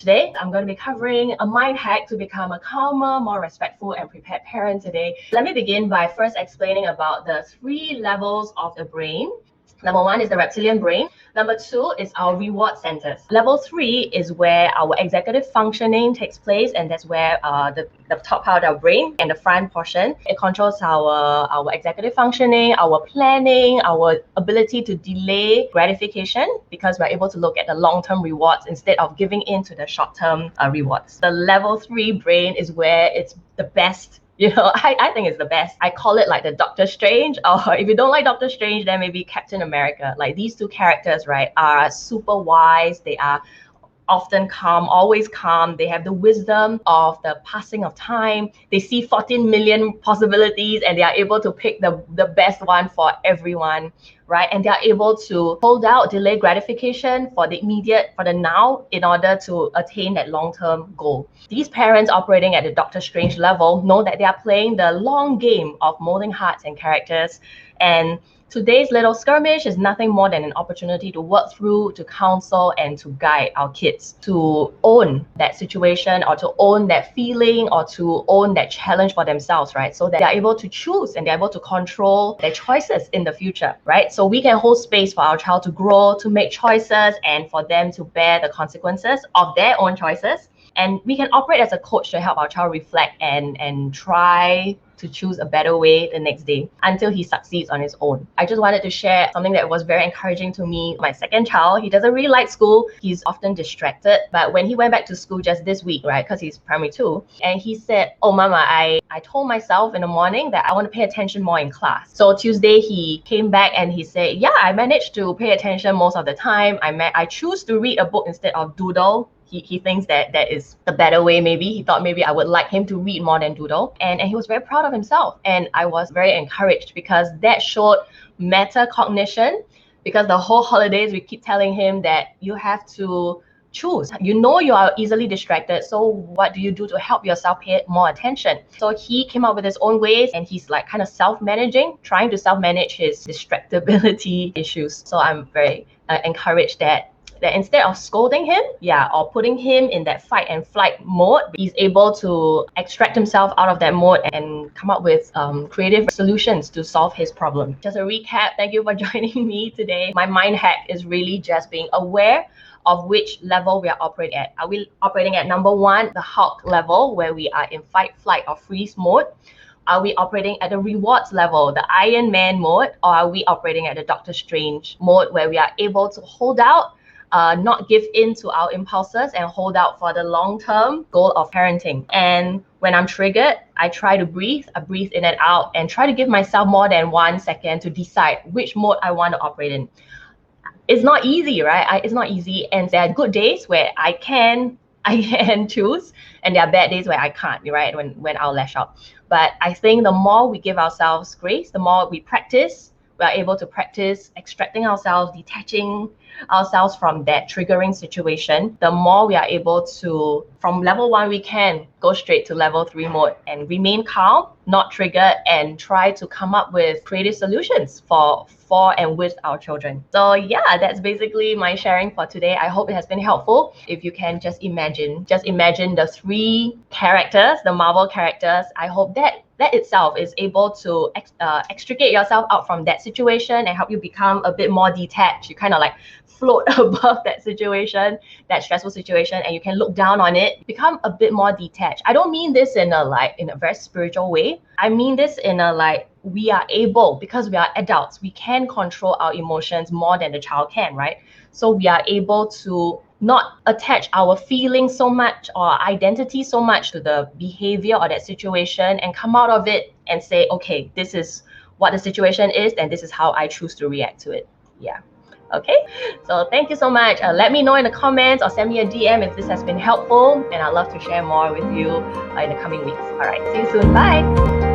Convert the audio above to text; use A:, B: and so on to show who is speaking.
A: Today, I'm going to be covering a mind hack to become a calmer, more respectful, and prepared parent today. Let me begin by first explaining about the 3 levels of the brain. Number 1 is the reptilian brain. Number 2 is our reward centers. Level 3 is where our executive functioning takes place, and that's where the top part of our brain and the front portion, it controls our executive functioning, our planning, our ability to delay gratification, because we're able to look at the long-term rewards instead of giving in to the short-term rewards. The level 3 brain is where it's the best. I think it's the best. I call it like the Doctor Strange, or if you don't like Doctor Strange, then maybe Captain America. Like these 2 characters, right, are super wise. They are often calm, always calm. They have the wisdom of the passing of time. They see 14 million possibilities and they are able to pick the best one for everyone, right? And they are able to hold out, delay gratification for the immediate, for the now, in order to attain that long-term goal. These parents operating at the Doctor Strange level know that they are playing the long game of molding hearts and characters. And today's little skirmish is nothing more than an opportunity to work through, to counsel, and to guide our kids to own that situation, or to own that feeling, or to own that challenge for themselves, right? So that they're able to choose and they're able to control their choices in the future, right? So we can hold space for our child to grow, to make choices, and for them to bear the consequences of their own choices. And we can operate as a coach to help our child reflect and try to choose a better way the next day until he succeeds on his own. I just wanted to share something that was very encouraging to me. My second child, he doesn't really like school. He's often distracted. But when he went back to school just this week, right, because he's primary 2, and he said, "Oh, Mama, I told myself in the morning that I want to pay attention more in class." So Tuesday, he came back and he said, "Yeah, I managed to pay attention most of the time. I choose to read a book instead of doodle." He thinks that is the better way. Maybe he thought maybe I would like him to read more than doodle, and he was very proud of himself, and I was very encouraged because that showed metacognition. Because the whole holidays we keep telling him that you have to choose. You are easily distracted, so what do you do to help yourself pay more attention? So he came up with his own ways, and he's like kind of self-managing, trying to self-manage his distractibility issues. So I'm very encouraged that instead of scolding him, or putting him in that fight and flight mode, he's able to extract himself out of that mode and come up with creative solutions to solve his problem. Just a recap, thank you for joining me today. My mind hack is really just being aware of which level we are operating at. Are we operating at number 1, the Hulk level, where we are in fight, flight, or freeze mode? Are we operating at the rewards level, the Iron Man mode? Or are we operating at the Doctor Strange mode, where we are able to hold out, not give in to our impulses, and hold out for the long-term goal of parenting? And when I'm triggered, I try to breathe. I breathe in and out and try to give myself more than 1 second to decide which mode I want to operate in. It's not easy, right? It's not easy, and there are good days where I can choose, and there are bad days where I can't, right? When I'll lash out. But I think the more we give ourselves grace, the more we practice, we are able to practice extracting ourselves, detaching ourselves from that triggering situation. The more we are able to, from level 1, we can go straight to level 3 mode and remain calm, not triggered, and try to come up with creative solutions for and with our children. So yeah, that's basically my sharing for today. I hope it has been helpful. If you can just imagine the 3 characters, the Marvel characters, I hope that itself is able to extricate yourself out from that situation and help you become a bit more detached. You kind of like float above that situation, that stressful situation, and you can look down on it, become a bit more detached. I don't mean this in a very spiritual way. I mean this in a we are able, because we are adults, we can control our emotions more than the child can, right? So we are able to not attach our feelings so much or identity so much to the behavior or that situation, and come out of it and say, okay, this is what the situation is, and this is how I choose to react to it. Yeah. Okay, so thank you so much. Let me know in the comments or send me a DM if this has been helpful, and I'd love to share more with you in the coming weeks. All right, see you soon. Bye.